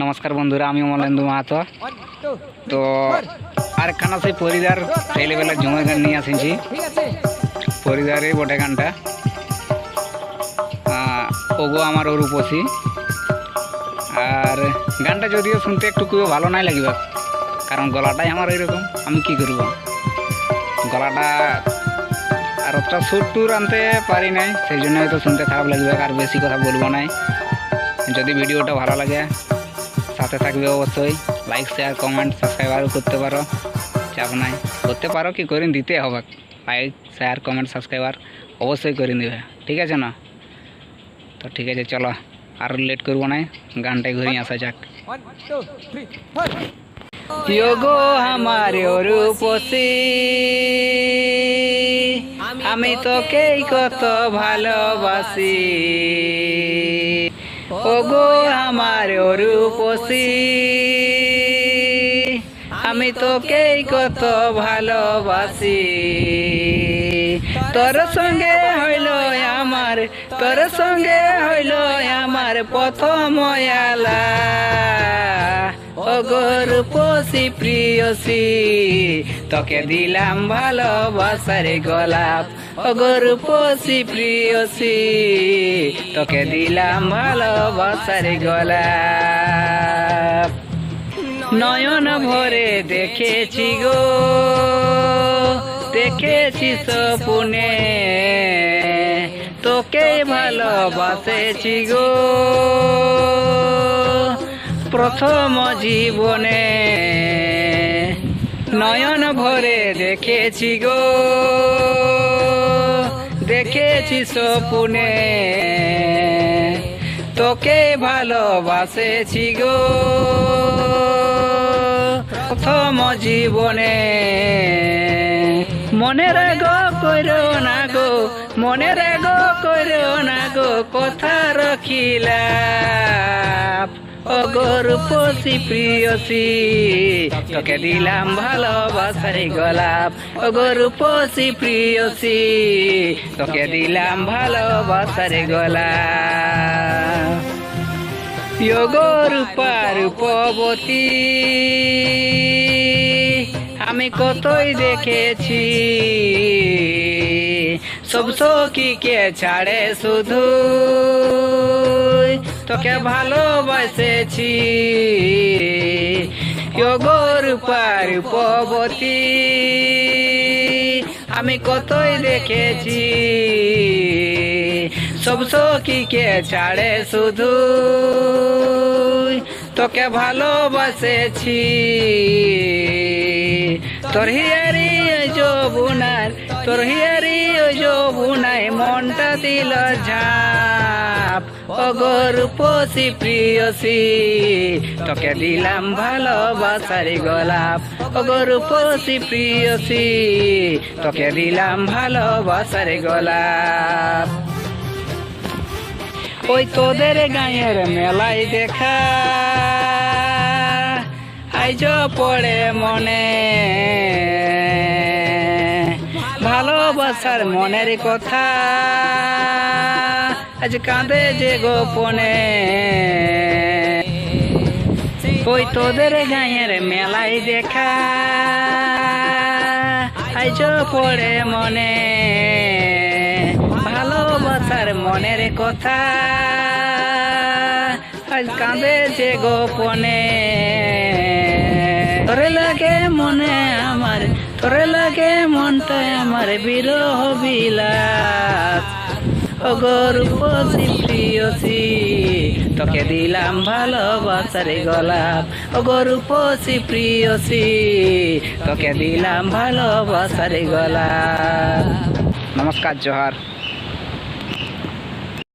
নমস্কার বন্ধুরা, আমি অমলেন্দু মাহাতো। তো আরেকখানা সেই পরিদার ছেলেবেলার জমে গান নিয়ে আসিছি। পরিদারে বটে গানটা, ওগো আমার অরূপসী। আর গানটা যদিও শুনতে একটু খুবই ভালো নাই লাগবে, কারণ গলাটাই আমার এইরকম। আমি কি করব, গলাটা আর অতটা সুর টুর আনতে পারি নাই, সেই জন্য হয়তো শুনতে খারাপ লাগবে। আর বেশি কথা বলবো নাই। যদি ভিডিওটা ভালো লাগে সাথে থাকবে অবশ্যই। লাইক, শেয়ার, কমেন্ট, সাবস্ক্রাইবারও করতে পারো, চাপ নাই। করতে পারো কি করে দিতে হবে, লাইক, শেয়ার, কমেন্ট, সাবস্ক্রাইবার অবশ্যই করে দেবে, ঠিক আছে না? তো ঠিক আছে, চলো আর লেট করবো না, গানটাই ঘুরিয়ে আসা যাক। গো আমার রূপসী, আমি তোকে কত ভালোবাসি। ওগো আমার রূপসী, আমি তোকে কত ভালোবাসি। তোর সঙ্গে হইল আমার, তোর সঙ্গে হইল আমার প্রথম আলা। ওগো রূপসী প্রিয়সী, তোকে দিলাম ভালোবাসার গোলাপ। ওগো রূপসী প্রিয়সী, তোকে দিলাম ভালোবাসার গোলাপ। নয়ন ভরে দেখেছি গো, দেখেছি স্বপ্নে, তোকে ভালোবাসেছি গো প্রথম জীবনে। নয়ন ভরে দেখেছি গো, দেখেছি স্বপ্নে, তোকে ভালোবাসেছি গো প্রথম জীবনে। মনে রাগো করো না গো, মনে রাগো করো না গো, কথা রখিলাম। ওগো রূপসী প্রিয়সী, তোকে দিলাম ভালোবাসার গোলাপ। ওগো রূপসী প্রিয়সী, তোকে দিলাম ভালোবাসার গোলাপ। ওগো রূপা রূপবতী, আমি কতই দেখেছি, সব সখীকে ছাড়ে শুধু তোকে ভালোবাসেছি। ওগো রূপা রূপবতী, আমি কতই দেখেছি, সব সখীকে ছাড়ে শুধু তোকে ভালোবাসেছি। তোর হিয়ারি যৌবনার, তোর হিয়ারি যৌবনায় মনটা দিল ঝাপ। ওগো রূপসী প্রিয়সী, তোকে দিলাম ভালোবাসার গোলাপ। ওগো রূপসী প্রিয়সী, তোকে দিলাম ভালোবাসার গোলাপ। ওই তোদের গায়ের মেলায় দেখা আইজ পড়ে মনে, ভালোবাসার মনের কথা আজ কাঁদে যে গোপনে। ওই তোদের গায়ের মেলায় দেখা আইজ পড়ে মনে, ভালোবাসার মনের কথা আজ কাঁদে যে গোপনে। তোরে লাগে মনে আমার, তোরে লাগে মনটা আমার বিরহ বিলাস। ওগো রূপসী প্রিয়সী, তোকে দিলাম ভালোবাসার গোলাপ। ওগো রূপসী প্রিয়সী, তোকে দিলাম ভালোবাসার গোলাপ। নমস্কার, জোহার।